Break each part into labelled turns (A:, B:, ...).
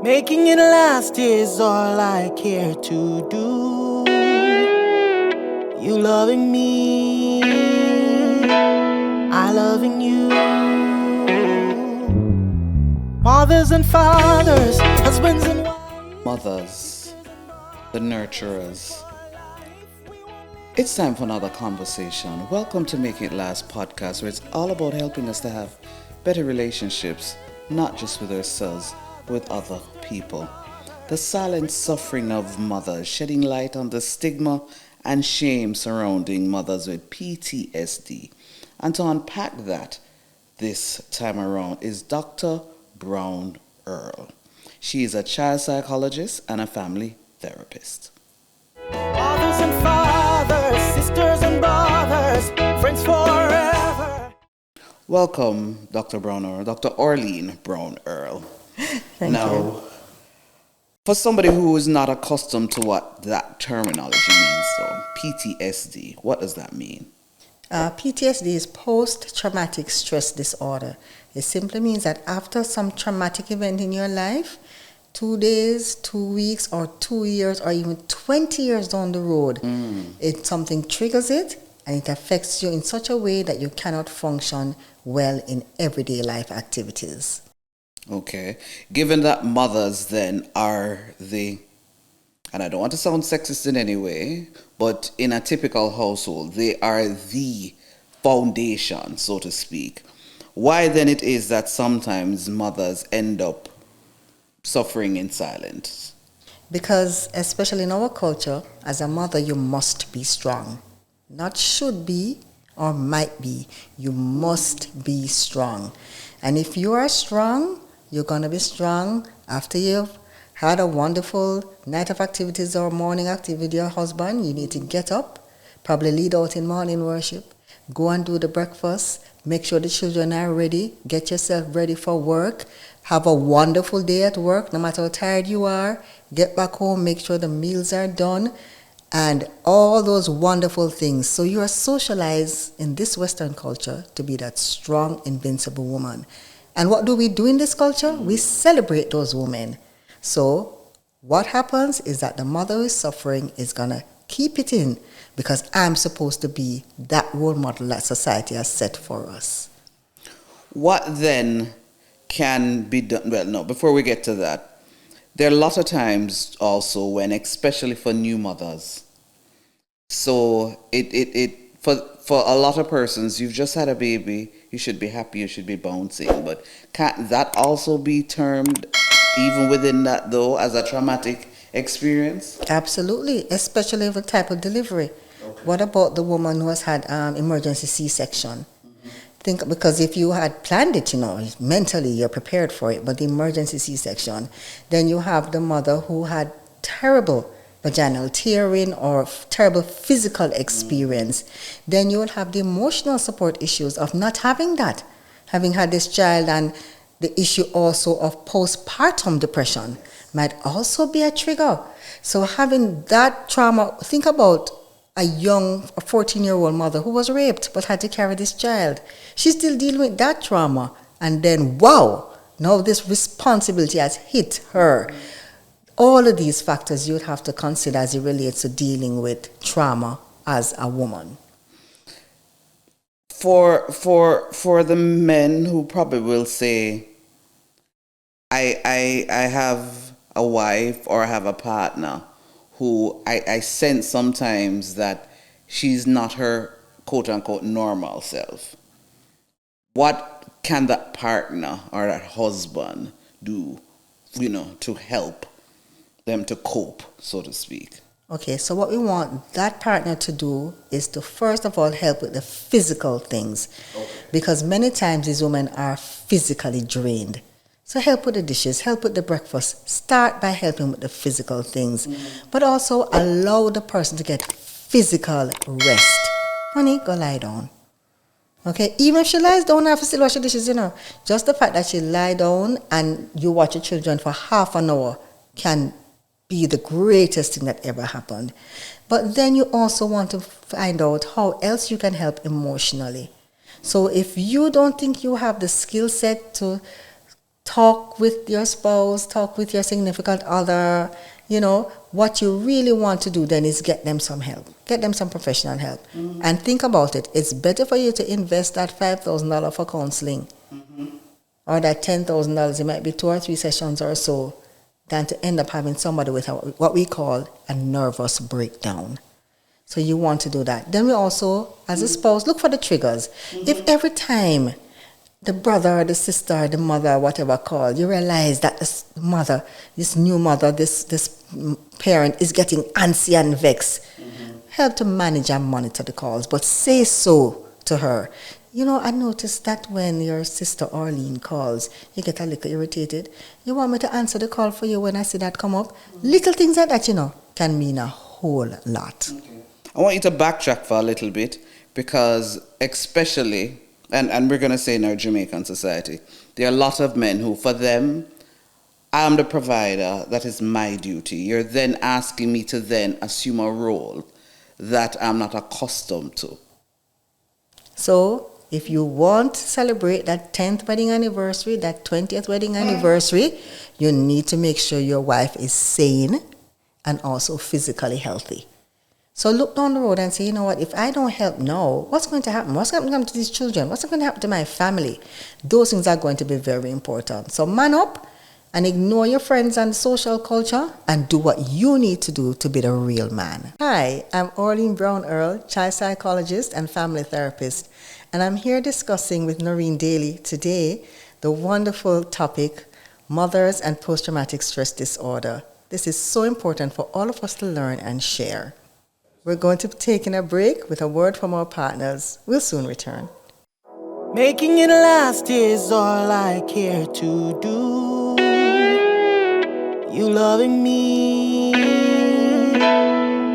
A: Making it last is all I care to do. You loving me, I loving you. Mothers and fathers, husbands and wives.
B: Mothers, the nurturers. It's time for another conversation. Welcome to Make It Last podcast, where it's all about helping us to have better relationships, not just with ourselves, but with other people. The silent suffering of mothers, shedding light on the stigma and shame surrounding mothers with PTSD. And to unpack that this time around is Dr. Brown-Earle. She is a child psychologist and a family therapist.
A: Mothers and fathers, sisters and brothers, friends forever.
B: Welcome, Dr. Brown-Earle, Dr. Orlean Brown-Earle.
C: Thank you.
B: For somebody who is not accustomed to what that terminology means, though, PTSD, what does that mean?
C: PTSD is post-traumatic stress disorder. It simply means that after some traumatic event in your life, 2 days, 2 weeks, or 2 years, or even 20 years down the road, something triggers it, and it affects you in such a way that you cannot function well in everyday life activities.
B: Okay. Given that mothers then are and I don't want to sound sexist in any way, but in a typical household, they are the foundation, so to speak. Why then it is that sometimes mothers end up suffering in silence?
C: Because especially in our culture, as a mother, you must be strong. Not should be or might be. You must be strong. And if you are strong, you're going to be strong after you've had a wonderful night of activities or morning activity with your husband. You need to get up, probably lead out in morning worship, go and do the breakfast, make sure the children are ready, get yourself ready for work, have a wonderful day at work, no matter how tired you are, get back home, make sure the meals are done, and all those wonderful things. So you are socialized in this Western culture to be that strong, invincible woman. And what do we do in this culture? We celebrate those women. So what happens is that the mother who is suffering is going to keep it in because I'm supposed to be that role model that society has set for us.
B: What then can be done? Well, no, before we get to that, there are a lot of times also when, especially for new mothers, so for a lot of persons, you've just had a baby, you should be happy, you should be bouncing. But can't that also be termed, even within that though, as a traumatic experience?
C: Absolutely, especially with type of delivery. Okay. What about the woman who has had emergency C-section? Think, because if you had planned it, mentally you're prepared for it, but the emergency C-section, then you have the mother who had terrible vaginal tearing or terrible physical experience. Then you will have the emotional support issues of not having that, having had this child, and the issue also of postpartum depression might also be a trigger. So having that trauma, think about a 14-year-old mother who was raped but had to carry this child. She's still dealing with that trauma. And then, wow, now this responsibility has hit her. All of these factors you would have to consider as it relates to dealing with trauma as a woman.
B: For the men who probably will say, I have a wife or I have a partner who I sense sometimes that she's not her quote-unquote normal self. What can that partner or that husband do, to help them to cope, so to speak?
C: Okay, so what we want that partner to do is to first of all help with the physical things. Okay. Because many times these women are physically drained. So help with the dishes, help with the breakfast. Start by helping with the physical things. But also allow the person to get physical rest. Honey, go lie down. Okay, even if she lies down, I have to still wash the dishes, Just the fact that she lie down and you watch your children for half an hour can be the greatest thing that ever happened. But then you also want to find out how else you can help emotionally. So if you don't think you have the skill set to talk with your spouse, talk with your significant other. What you really want to do then is get them some help, get them some professional help. And think about it. It's better for you to invest that $5,000 for counseling or that $10,000, it might be 2 or 3 sessions or so, than to end up having somebody with what we call a nervous breakdown. So you want to do that. Then we also, as a spouse, look for the triggers. If every time the brother, the sister, the mother, whatever call, you realize that this new mother, this parent is getting antsy and vexed, help to manage and monitor the calls, but say so to her. I noticed that when your sister Orlean calls, you get a little irritated. You want me to answer the call for you when I see that come up? Little things like that, can mean a whole lot.
B: Okay. I want you to backtrack for a little bit, because especially, and we're going to say in our Jamaican society, there are a lot of men who, for them, I'm the provider, that is my duty. You're then asking me to then assume a role that I'm not accustomed to.
C: So, if you want to celebrate that 10th wedding anniversary, that 20th wedding anniversary, you need to make sure your wife is sane and also physically healthy. So look down the road and say, if I don't help now, what's going to happen? What's going to happen to these children? What's going to happen to my family? Those things are going to be very important. So man up and ignore your friends and social culture and do what you need to do to be the real man. Hi, I'm Orlean Brown-Earle, child psychologist and family therapist. And I'm here discussing with Noreen Daly today the wonderful topic, mothers and post-traumatic stress disorder. This is so important for all of us to learn and share. We're going to be taking a break with a word from our partners. We'll soon return.
A: Making it last is all I care to do. You loving me,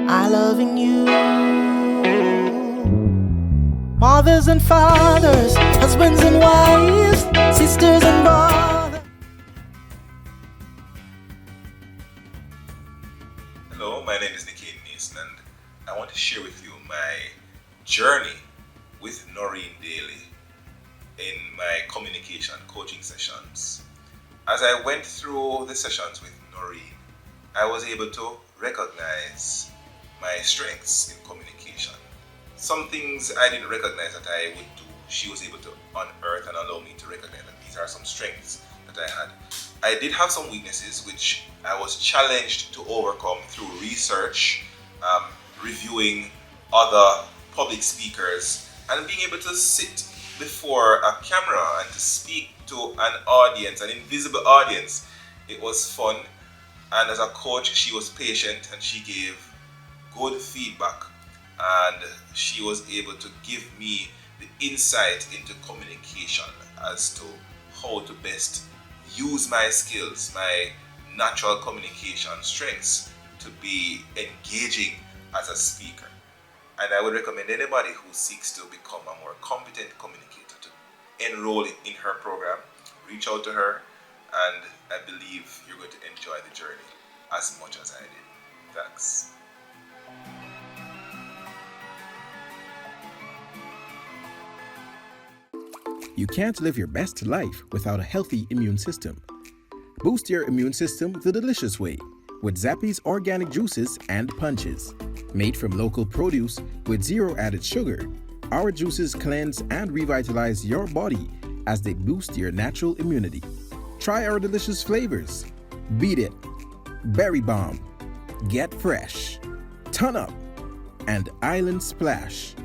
A: I loving you. Mothers and fathers, husbands and wives, sisters and brothers.
D: Hello, my name is Nicky Mason, and I want to share with you my journey with Noreen Daly in my communication coaching sessions. As I went through the sessions with Noreen, I was able to recognize my strengths in communication. Some things I didn't recognize that I would do, she was able to unearth and allow me to recognize that these are some strengths that I had. I did have some weaknesses which I was challenged to overcome through research, reviewing other public speakers, and being able to sit before a camera and to speak to an audience, an invisible audience. It was fun, and as a coach, she was patient and she gave good feedback, and she was able to give me the insight into communication as to how to best use my skills, my natural communication strengths to be engaging as a speaker. And I would recommend anybody who seeks to become a more competent communicator to enroll in her program, reach out to her, and I believe you're going to enjoy the journey as much as I did. Thanks.
E: You can't live your best life without a healthy immune system. Boost your immune system the delicious way with Zappy's organic juices and punches. Made from local produce with zero added sugar, our juices cleanse and revitalize your body as they boost your natural immunity. Try our delicious flavors: Beat It, Berry Bomb, Get Fresh, Ton Up, and Island Splash.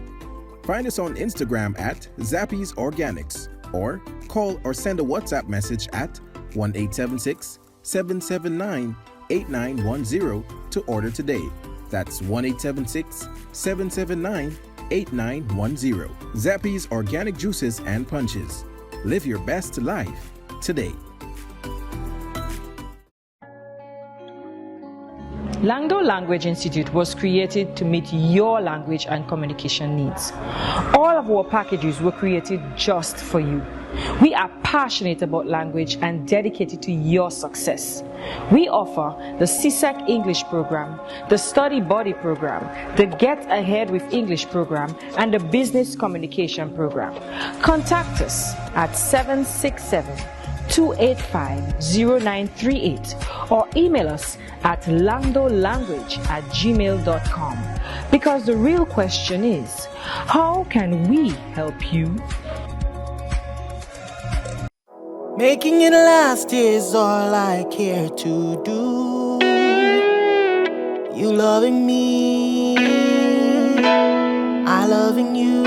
E: Find us on Instagram at Zappy's Organics, or call or send a WhatsApp message at 1-876-779-8910 to order today. That's 1-876-779-8910. Zappy's Organic Juices and Punches. Live your best life today.
F: Langdo Language Institute was created to meet your language and communication needs. All of our packages were created just for you. We are passionate about language and dedicated to your success. We offer the CSEC English program, the Study Buddy program, the Get Ahead with English program, and the Business Communication program. Contact us at 767 285-0938 or email us at landolanguage@gmail.com. Because the real question is, how can we help you?
A: Making it last is all I care to do. You loving me, I loving you.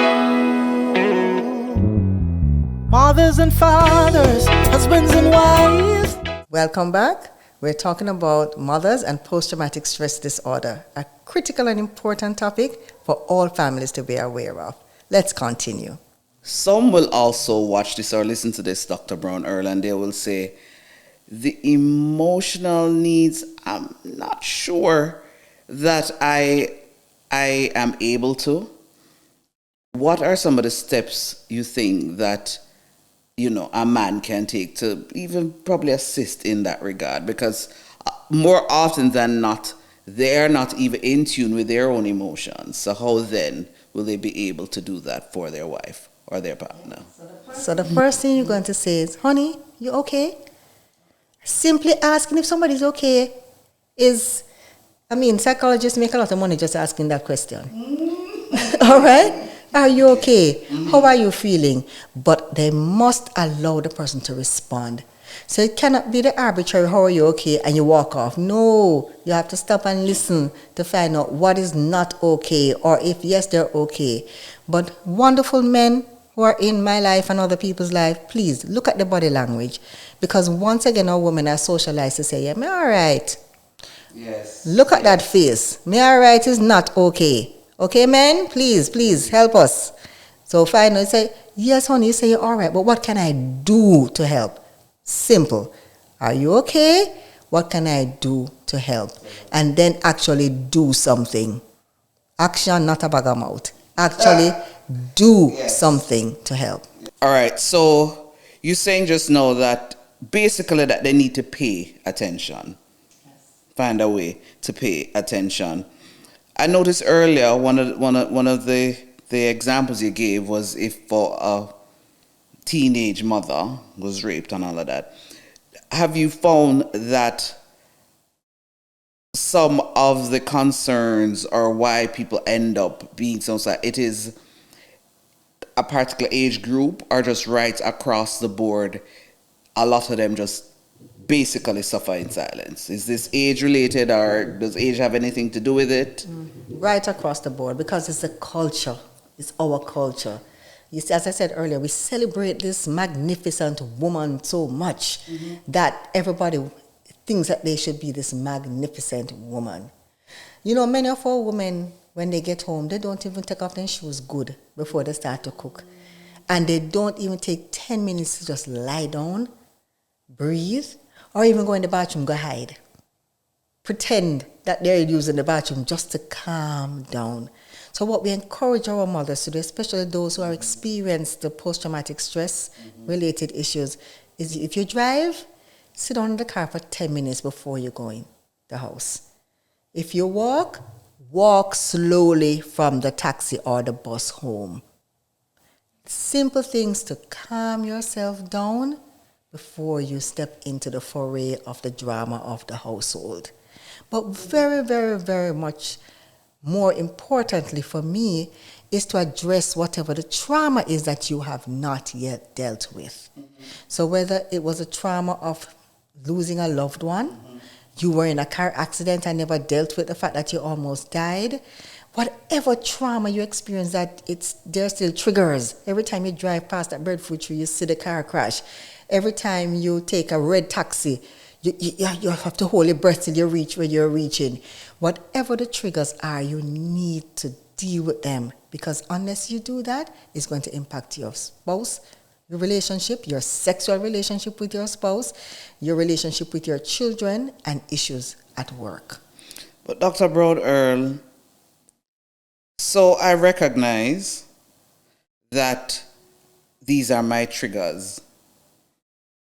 A: Mothers and fathers, husbands and wives.
C: Welcome back. We're talking about mothers and post-traumatic stress disorder, a critical and important topic for all families to be aware of. Let's continue.
B: Some will also watch this or listen to this, Dr. Brown-Earle, and they will say, the emotional needs, I'm not sure that I am able to. What are some of the steps you think that, a man can take to even probably assist in that regard? Because more often than not, they're not even in tune with their own emotions. So how then will they be able to do that for their wife or their partner?
C: So the first thing you're going to say is, honey, you okay? Simply asking if somebody's okay psychologists make a lot of money just asking that question. All right? Are you okay? How are you feeling? But they must allow the person to respond. So it cannot be the arbitrary, how are you okay, and you walk off. No, you have to stop and listen to find out what is not okay, or if yes, they're okay. But wonderful men who are in my life and other people's life, please look at the body language. Because once again, our women are socialized to say, yeah, me all right.
B: Yes.
C: Look at that face. Me all right is not okay. Okay, men? Please help us. So finally say, yes, honey, you say you're all right, but what can I do to help? Simple. Are you okay? What can I do to help? And then actually do something. Action, not a bag of mouth. Actually do something to help.
B: All right, so you're saying just now that basically that they need to pay attention. Find a way to pay attention. I noticed earlier one of the examples you gave was if for a teenage mother was raped and all of that. Have you found that some of the concerns or why people end up being so sad, it is a particular age group or just right across the board? A lot of them just basically suffer in silence. Is this age related, or does age have anything to do with it?
C: Right across the board, because it's a culture. It's our culture. You see, as I said earlier, we celebrate this magnificent woman so much that everybody thinks that they should be this magnificent woman. Many of our women, when they get home, they don't even take off their shoes good before they start to cook. And they don't even take 10 minutes to just lie down, breathe, or even go in the bathroom, go hide. Pretend that they're using the bathroom just to calm down. So what we encourage our mothers to do, especially those who are experienced the post-traumatic stress-related issues, is if you drive, sit down in the car for 10 minutes before you go in the house. If you walk slowly from the taxi or the bus home. Simple things to calm yourself down before you step into the foray of the drama of the household. But very, very, very much more importantly for me is to address whatever the trauma is that you have not yet dealt with. So whether it was a trauma of losing a loved one, you were in a car accident and never dealt with the fact that you almost died, whatever trauma you experience, there are still triggers. Every time you drive past that breadfruit tree, you see the car crash. Every time you take a red taxi, you have to hold your breath till you reach where you're reaching. Whatever the triggers are, you need to deal with them, because unless you do that, it's going to impact your spouse, your relationship, your sexual relationship with your spouse, your relationship with your children, and issues at work.
B: But Dr. Brown-Earle, so I recognize that these are my triggers.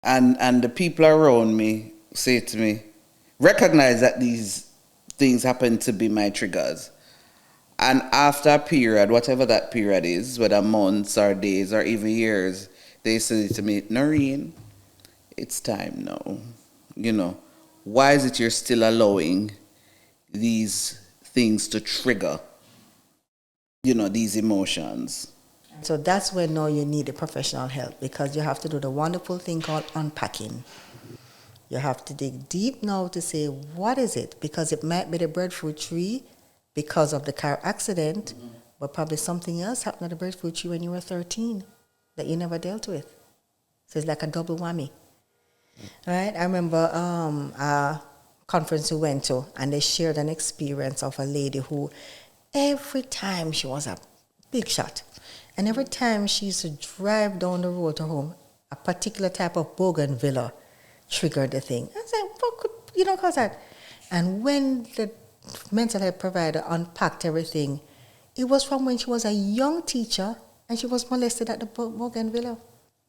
B: And the people around me say to me, recognize that these things happen to be my triggers. And after a period, whatever that period is, whether months or days or even years, they say to me, Noreen, it's time now. Why is it you're still allowing these things to trigger, these emotions?
C: So that's when now you need a professional help, because you have to do the wonderful thing called unpacking. You have to dig deep now to say, what is it? Because it might be the breadfruit tree because of the car accident, but probably something else happened to the breadfruit tree when you were 13 that you never dealt with. So it's like a double whammy. Right? I remember a conference we went to, and they shared an experience of a lady who, every time she was a big shot, and every time she used to drive down the road to home, a particular type of bougainvillea triggered the thing. I said, what could, cause that? And when the mental health provider unpacked everything, it was from when she was a young teacher and she was molested at the bougainvillea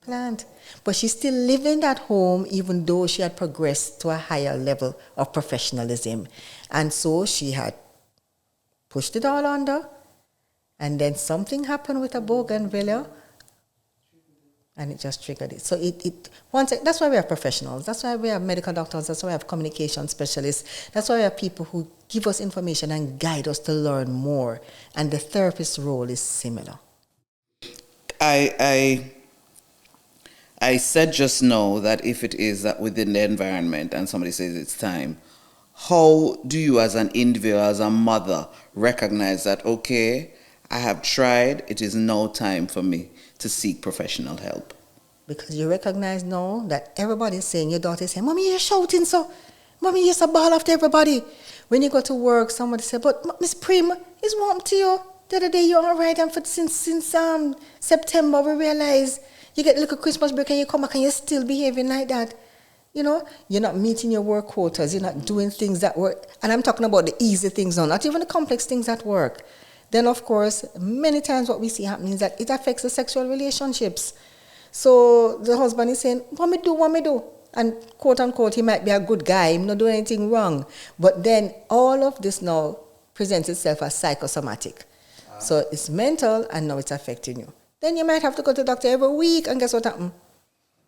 C: plant. But she's still living at home even though she had progressed to a higher level of professionalism. And so she had pushed it all under, and then something happened with a bougainvillea, and it just triggered it. So that's why we have professionals. That's why we have medical doctors. That's why we have communication specialists. That's why we have people who give us information and guide us to learn more. And the therapist's role is similar.
B: I said just now that if it is that within the environment and somebody says it's time, how do you as an individual, as a mother, recognize that, okay, I have tried, it is now time for me to seek professional help?
C: Because you recognize now that everybody's saying, your daughter is saying, Mommy, you're shouting so. Mommy, you're so ball after everybody. When you go to work, somebody say, but Miss Prim, it's warm to you. The other day you're all right, and since September we realize you get a little Christmas break and you come back and you're still behaving like that. You're not meeting your work quotas, you're not doing things that work. And I'm talking about the easy things now, not even the complex things at work. Then, of course, many times what we see happening is that it affects the sexual relationships. So the husband is saying, what me do? And quote unquote, he might be a good guy, he's not doing anything wrong. But then all of this now presents itself as psychosomatic. So it's mental and now it's affecting you. Then you might have to go to the doctor every week, and guess what happens?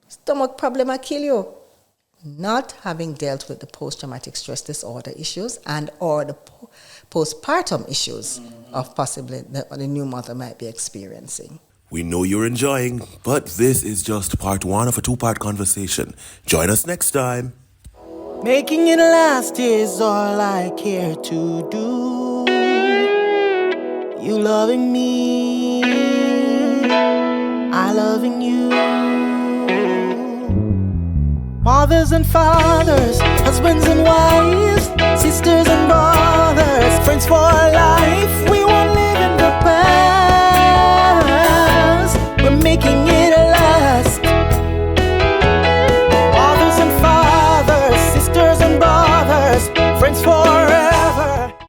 C: Stomach problem will kill you. Not having dealt with the post-traumatic stress disorder issues and or the postpartum issues of possibly that the new mother might be experiencing.
G: We know you're enjoying, but this is just part one of a two-part conversation. Join us next time.
A: Making it last is all I care to do. You loving me, I loving you. Mothers and fathers, husbands and wives, sisters and brothers, friends for life. We